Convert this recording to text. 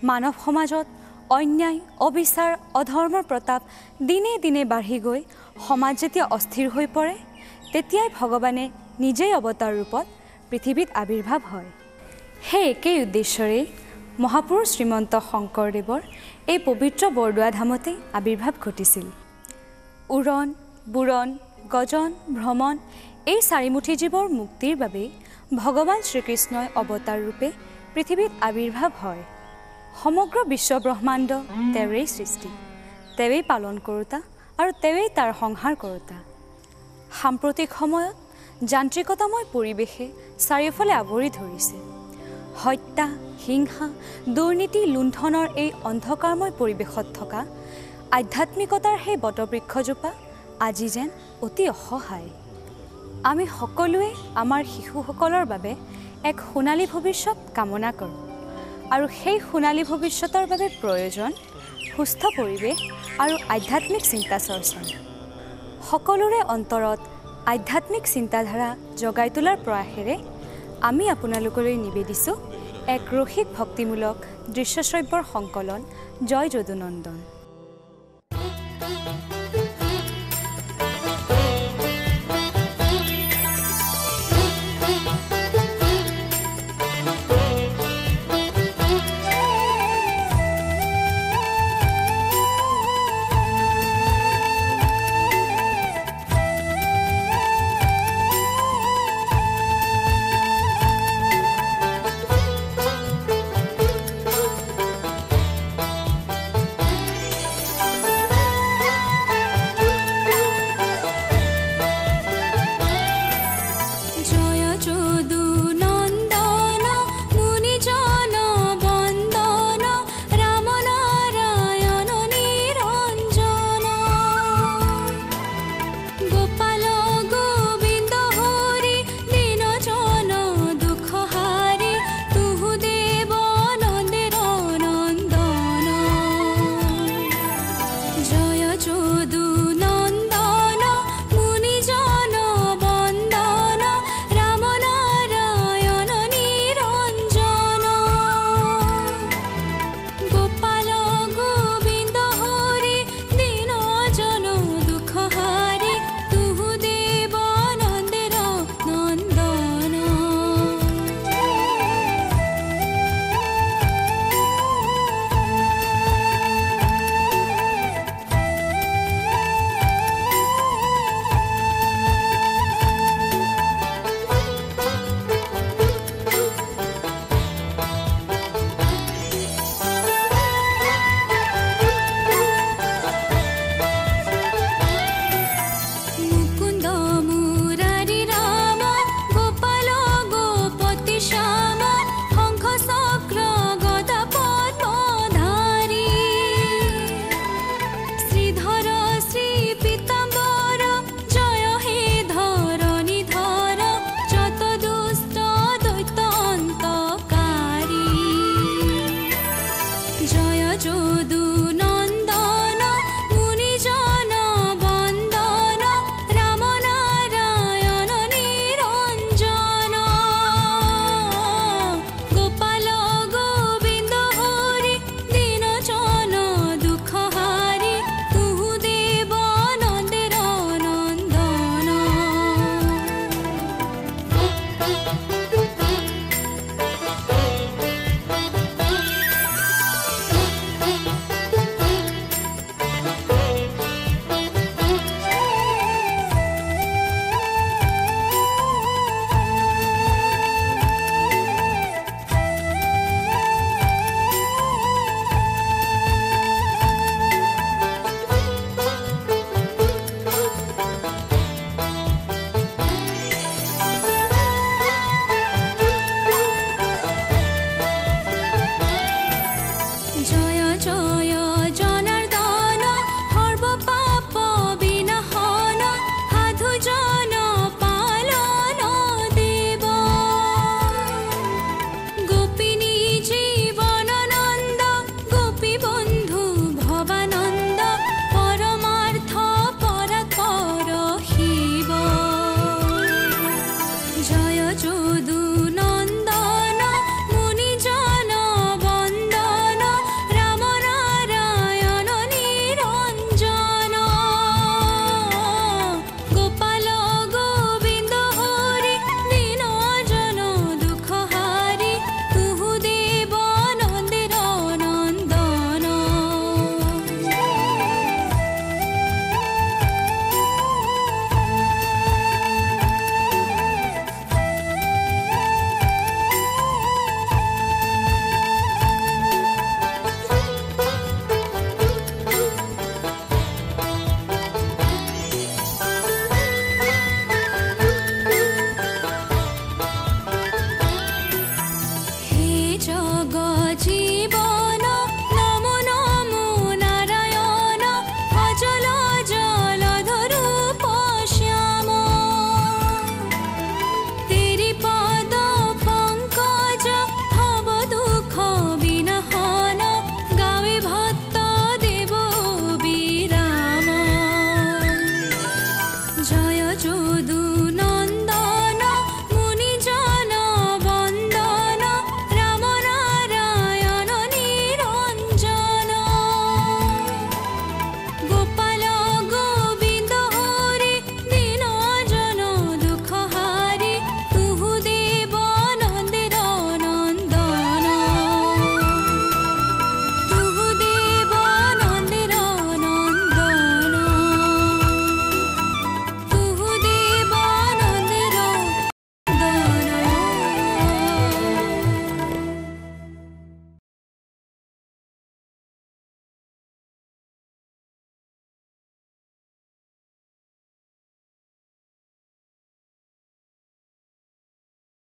মানৱ সমাজত অন্যায়, অবিচাৰ, অধৰ্মৰ প্ৰতাপ দিনে দিনে বাঢ়ি গৈ সমাজ যেতিয়া অস্থিৰ হৈ পৰে, তেতিয়াই ভগৱানে নিজেই অৱতাৰ ৰূপত পৃথিৱীত আৱিৰ্ভাৱ হয়। সেই একেই উদ্দেশ্যৰে মহাপুৰুষ শ্ৰীমন্ত শংকৰদেৱৰ এই পবিত্ৰ বৰদোৱা ধামতে আৱিৰ্ভাৱ ঘটিছিল। উৰণ, বুৰণ, গজন, ভ্ৰমণ এই চাৰিমুঠি জীৱৰ মুক্তিৰ বাবেই ভগৱান শ্ৰীকৃষ্ণই অৱতাৰ ৰূপে পৃথিৱীত আৱিৰ্ভাৱ হয়। সমগ্ৰ বিশ্ব ব্ৰহ্মাণ্ড তেওঁৰেই সৃষ্টি, তেওঁৱেই পালন কৰোঁতা আৰু তেওঁৱেই তাৰ সংহাৰ কৰোঁতা। সাম্প্ৰতিক সময়ত যান্ত্ৰিকতাময় পৰিৱেশে চাৰিওফালে আৱৰি ধৰিছে। হত্যা, হিংসা, দুৰ্নীতি, লুণ্ঠনৰ এই অন্ধকাৰময় পৰিৱেশত থকা আধ্যাত্মিকতাৰ সেই বটবৃক্ষজোপা আজি যেন অতি অসহায়। আমি সকলোৱে আমাৰ শিশুসকলৰ বাবে এক সোণালী ভৱিষ্যত কামনা কৰোঁ আৰু সেই সোণালী ভৱিষ্যতৰ বাবে প্ৰয়োজন সুস্থ পৰিৱেশ আৰু আধ্যাত্মিক চিন্তা চৰ্চা। সকলোৰে অন্তৰত আধ্যাত্মিক চিন্তাধাৰা জগাই তোলাৰ প্ৰয়াসেৰে আমি আপোনালোকলৈ নিবেদিছোঁ এক ৰসিক ভক্তিমূলক দৃশ্যশ্ৰব্যৰ সংকলন জয় যদুনন্দন।